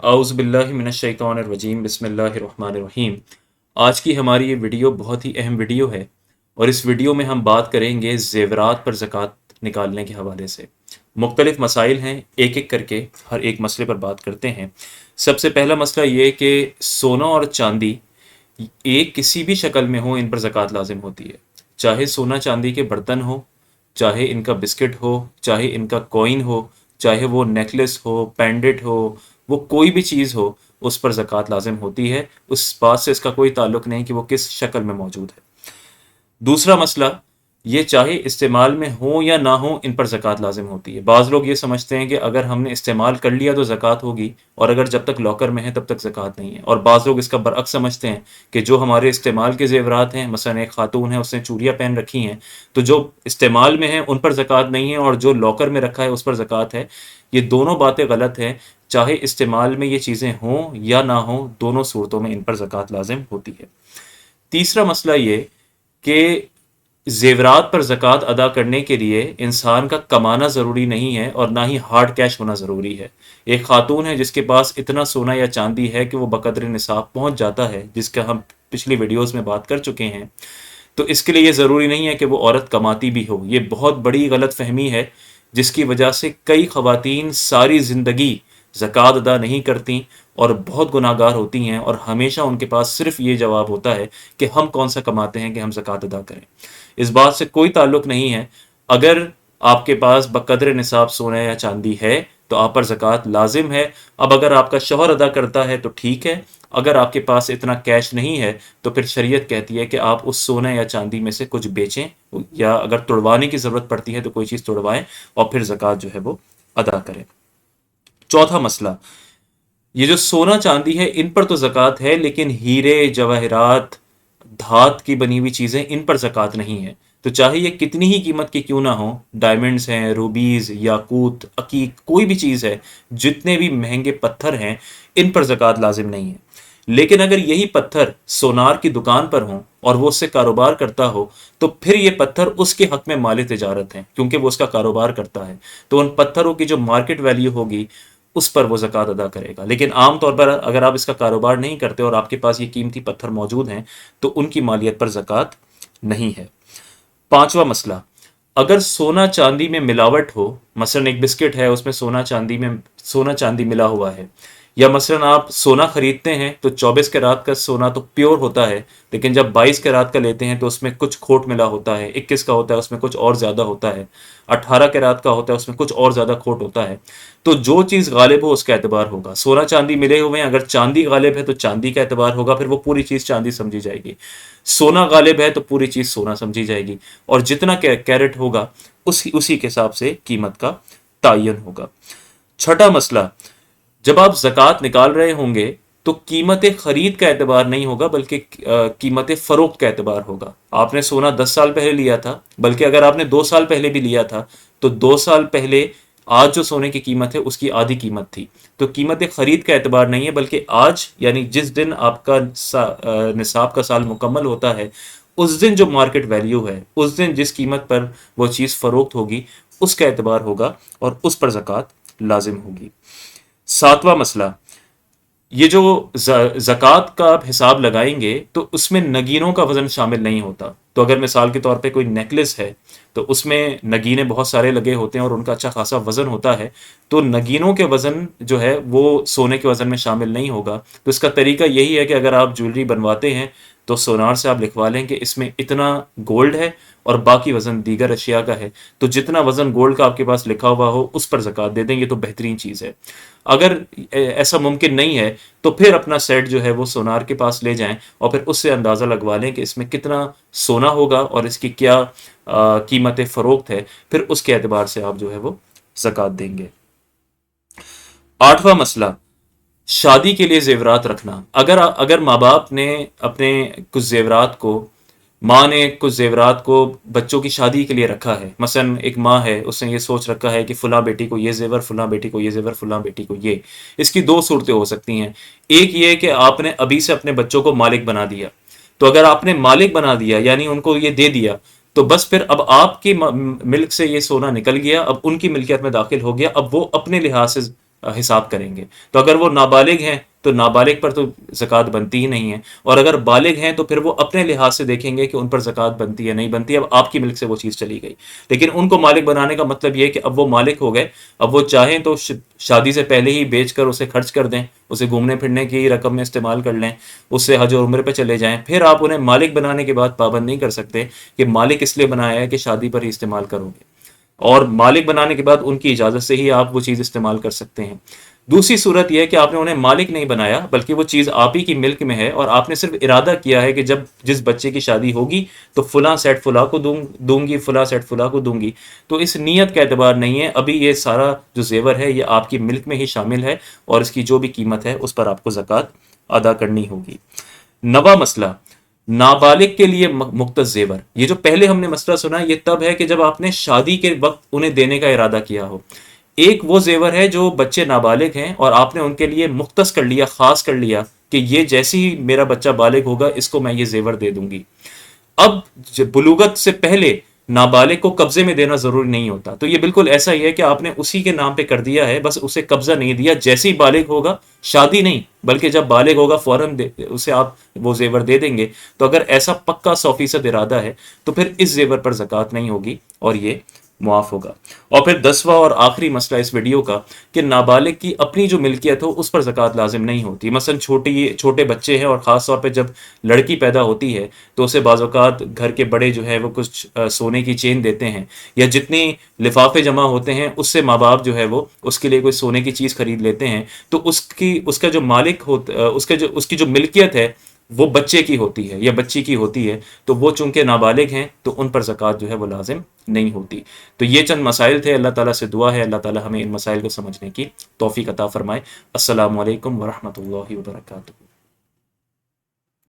आउज़ बिल्लाहि मिनश्शैतानिर रजीम बिस्मिल्लाहिर रहमानिर रहीम। आज की हमारी ये वीडियो बहुत ही अहम वीडियो है और इस वीडियो में हम बात करेंगे ज़ेवरात पर ज़कात निकालने के हवाले से। मुख्तलिफ़ मसाइल हैं, एक एक करके हर एक मसले पर बात करते हैं। सबसे पहला मसला ये कि सोना और चांदी एक किसी भी शक्ल में हो, इन पर ज़कात लाजिम होती है। चाहे सोना चांदी के बर्तन हो, चाहे इनका बिस्किट हो, चाहे इनका कॉइन हो, चाहे वो नेकलेस हो, पेंडेंट हो, वो कोई भी चीज़ हो, उस पर ज़कात लाजिम होती है। उस बात से इसका कोई ताल्लुक नहीं कि वो किस शक्ल में मौजूद है। दूसरा मसला, ये चाहे इस्तेमाल में हो या ना हो, इन पर ज़कात लाजिम होती है। बाज़ लोग ये समझते हैं कि अगर हमने इस्तेमाल कर लिया तो ज़कात होगी, और अगर जब तक लॉकर में है तब तक ज़कात नहीं है। और बाज़ लोग इसका बरअक्स समझते हैं कि जो हमारे इस्तेमाल के ज़ेवरात हैं, मसलन एक खातून है उसने चूड़ियाँ पहन रखी हैं, तो जो इस्तेमाल में है उन पर ज़कात नहीं है, और जो लॉकर में रखा है उस पर ज़कात है। ये दोनों बातें गलत हैं। चाहे इस्तेमाल में ये चीज़ें हों या ना हों, दोनों सूरतों में इन पर ज़कात लाजिम होती है। तीसरा मसला ये कि ज़ेवरात पर ज़कात अदा करने के लिए इंसान का कमाना ज़रूरी नहीं है और ना ही हार्ड कैश होना ज़रूरी है। एक खातून है जिसके पास इतना सोना या चांदी है कि वो बक़द्र निसाब पहुंच जाता है, जिसका हम पिछली वीडियोस में बात कर चुके हैं, तो इसके लिए ये ज़रूरी नहीं है कि वो औरत कमाती भी हो। ये बहुत बड़ी गलत फहमी है, जिसकी वजह से कई ख़वातीन सारी ज़िंदगी ज़कात अदा नहीं करती और बहुत गुनाहगार होती हैं, और हमेशा उनके पास सिर्फ ये जवाब होता है कि हम कौन सा कमाते हैं कि हम ज़कात अदा करें। इस बात से कोई ताल्लुक नहीं है। अगर आपके पास बक़द्र निसाब सोना या चांदी है तो आप पर ज़कात लाजिम है। अब अगर आपका शौहर अदा करता है तो ठीक है, अगर आपके पास इतना कैश नहीं है तो फिर शरीयत कहती है कि आप उस सोना या चांदी में से कुछ बेचें, या अगर तुड़वाने की ज़रूरत पड़ती है तो कोई चीज़ तुड़वाएं और फिर ज़कात जो है वो अदा करें। चौथा मसला, ये जो सोना चांदी है इन पर तो ज़कात है, लेकिन हीरे जवाहरात, धात की बनी हुई चीज़ें, इन पर ज़कात नहीं है। तो चाहे ये कितनी ही कीमत की क्यों ना हो, डायमंड्स हैं, रूबीज़, याकूत, अकीक, कोई भी चीज़ है, जितने भी महंगे पत्थर हैं, इन पर ज़कात लाजिम नहीं है। लेकिन अगर यही पत्थर सोनार की दुकान पर हों और वो उससे कारोबार करता हो, तो फिर ये पत्थर उसके हक में माल तिजारत हैं, क्योंकि वो उसका कारोबार करता है। तो उन पत्थरों की जो मार्केट वैल्यू होगी उस पर वो ज़कात अदा करेगा। लेकिन आम तौर पर अगर आप इसका कारोबार नहीं करते और आपके पास ये कीमती पत्थर मौजूद हैं, तो उनकी मालियत पर ज़कात नहीं है। पांचवा मसला, अगर सोना चांदी में मिलावट हो, मसलन एक बिस्किट है उसमें सोना चांदी मिला हुआ है, या मसलन आप सोना खरीदते हैं तो 24 कैरात का सोना तो प्योर होता है, लेकिन जब 22 कैरात का लेते हैं तो उसमें कुछ खोट मिला होता है, 21 का होता है उसमें कुछ और ज़्यादा होता है, 18 कैरात का होता है उसमें कुछ और ज़्यादा खोट होता है, तो जो चीज़ गालिब हो उसका एतबार होगा। सोना चांदी मिले हुए हैं, अगर चांदी गालिब है तो चांदी का एतबार होगा, फिर वो पूरी चीज़ चांदी समझी जाएगी। सोना गालिब है तो पूरी चीज़ सोना समझी जाएगी, और जितना कैरेट होगा उसी उसी के हिसाब से कीमत का तायन होगा। छठा मसला, जब आप ज़कात निकाल रहे होंगे तो कीमत खरीद का एतबार नहीं होगा, बल्कि कीमत फ़रोख्त का एतबार होगा। आपने सोना 10 साल पहले लिया था, बल्कि अगर आपने 2 साल पहले भी लिया था, तो 2 साल पहले आज जो सोने की कीमत है उसकी आधी कीमत थी। तो कीमत खरीद का एतबार नहीं है, बल्कि आज यानी जिस दिन आपका निसाब का साल मुकम्मल होता है, उस दिन जो मार्केट वैल्यू है, उस दिन जिस कीमत पर वो चीज़ फ़रोख्त होगी, उसका एतबार होगा और उस पर ज़कात लाजिम होगी। सातवां मसला, ये जो ज़कात का आप हिसाब लगाएंगे तो उसमें नगीनों का वज़न शामिल नहीं होता। तो अगर मिसाल के तौर पे कोई नेकलेस है तो उसमें नगीने बहुत सारे लगे होते हैं और उनका अच्छा खासा वज़न होता है, तो नगीनों के वज़न जो है वो सोने के वज़न में शामिल नहीं होगा। तो इसका तरीका यही है कि अगर आप ज्वेलरी बनवाते हैं तो सोनार से आप लिखवा लें कि इसमें इतना गोल्ड है और बाकी वज़न दीगर अशिया का है, तो जितना वज़न गोल्ड का आपके पास लिखा हुआ हो उस पर ज़कात दे देंगे तो बेहतरीन चीज़ है। अगर ऐसा मुमकिन नहीं है तो फिर अपना सेट जो है वो सोनार के पास ले जाएं और फिर उससे अंदाज़ा लगवा लें कि इसमें कितना सोना होगा और इसकी क्या कीमत फ़रोख्त है, फिर उसके एतबार से आप जो है वो ज़कात देंगे। आठवां मसला, शादी के लिए जेवरात रखना। अगर अगर माँ बाप ने अपने कुछ जेवरात को, माँ ने कुछ जेवरात को बच्चों की शादी के लिए रखा है, मसलन एक माँ है उसने ये सोच रखा है कि फलां बेटी को ये जेवर, फलां बेटी को ये जेवर, फलां बेटी को ये, इसकी दो सूरतें हो सकती हैं। एक ये कि आपने अभी से अपने बच्चों को मालिक बना दिया, तो अगर आपने मालिक बना दिया यानी उनको ये दे दिया, तो बस फिर अब आपकी मिल्क से ये सोना निकल गया, अब उनकी मिल्कियत में दाखिल हो गया, अब वो अपने लिहाज से हिसाब करेंगे। तो अगर वो नाबालिग हैं तो नाबालिग पर तो ज़कात बनती ही नहीं है, और अगर बालिग हैं तो फिर वो अपने लिहाज से देखेंगे कि उन पर ज़कात बनती है नहीं बनती है। अब आपकी मिल्क से वो चीज़ चली गई, लेकिन उनको मालिक बनाने का मतलब ये है कि अब वो मालिक हो गए। अब वो चाहें तो शादी से पहले ही बेच कर उसे खर्च कर दें, उसे घूमने फिरने की रकम में इस्तेमाल कर लें, उससे हज और उम्र पे चले जाएं। फिर आप उन्हें मालिक बनाने के बाद पाबंद नहीं कर सकते कि मालिक इसलिए बनाया है कि शादी पर ही इस्तेमाल करोगे, और मालिक बनाने के बाद उनकी इजाज़त से ही आप वो चीज़ इस्तेमाल कर सकते हैं। दूसरी सूरत यह है कि आपने उन्हें मालिक नहीं बनाया, बल्कि वो चीज़ आप ही की मिल्क में है, और आपने सिर्फ इरादा किया है कि जब जिस बच्चे की शादी होगी तो फलां सेट फलां को दूंगी, फलां सेट फलां को दूंगी। तो इस नीयत का एतबार नहीं है। अभी ये सारा जो जेवर है ये आपकी मिल्क में ही शामिल है, और इसकी जो भी कीमत है उस पर आपको ज़कात अदा करनी होगी। नवा मसला, नाबालिग के लिए मुख्तस जेवर। ये जो पहले हमने मसला सुना ये तब है कि जब आपने शादी के वक्त उन्हें देने का इरादा किया हो। एक वो जेवर है जो बच्चे नाबालिग हैं और आपने उनके लिए मुख्तस कर लिया, खास कर लिया कि ये जैसे ही मेरा बच्चा बालिग होगा इसको मैं ये जेवर दे दूंगी। अब बुलूगत से पहले नाबालिग को कब्जे में देना जरूरी नहीं होता। तो ये बिल्कुल ऐसा ही है कि आपने उसी के नाम पे कर दिया है, बस उसे कब्जा नहीं दिया। जैसे ही बालिग होगा, शादी नहीं बल्कि जब बालिग होगा फौरन उसे आप वो जेवर दे देंगे। तो अगर ऐसा पक्का 100% इरादा है तो फिर इस जेवर पर ज़कात नहीं होगी और ये मुआफ होगा। और फिर 10वां और आखिरी मसला इस वीडियो का कि नाबालिग की अपनी जो मिल्कियत हो उस पर ज़कात लाजिम नहीं होती। मसलन छोटे बच्चे हैं और ख़ास तौर पे जब लड़की पैदा होती है तो उसे बाज़-औक़ात घर के बड़े जो है वो कुछ सोने की चेन देते हैं, या जितनी लिफाफे जमा होते हैं उससे माँ बाप जो है वो उसके लिए कोई सोने की चीज़ खरीद लेते हैं। तो उसका जो मालिक होता, उसकी जो मिल्कियत है वो बच्चे की होती है या बच्ची की होती है। तो वो चूंकि नाबालिग हैं तो उन पर ज़कात जो है वो लाजिम नहीं होती। तो ये चंद मसाइल थे। अल्लाह ताला से दुआ है अल्लाह ताला हमें इन मसाइल को समझने की तौफीक अता फरमाए। अस्सलामु अलैकुम वरहमतुल्लाहि वबरकातुहू।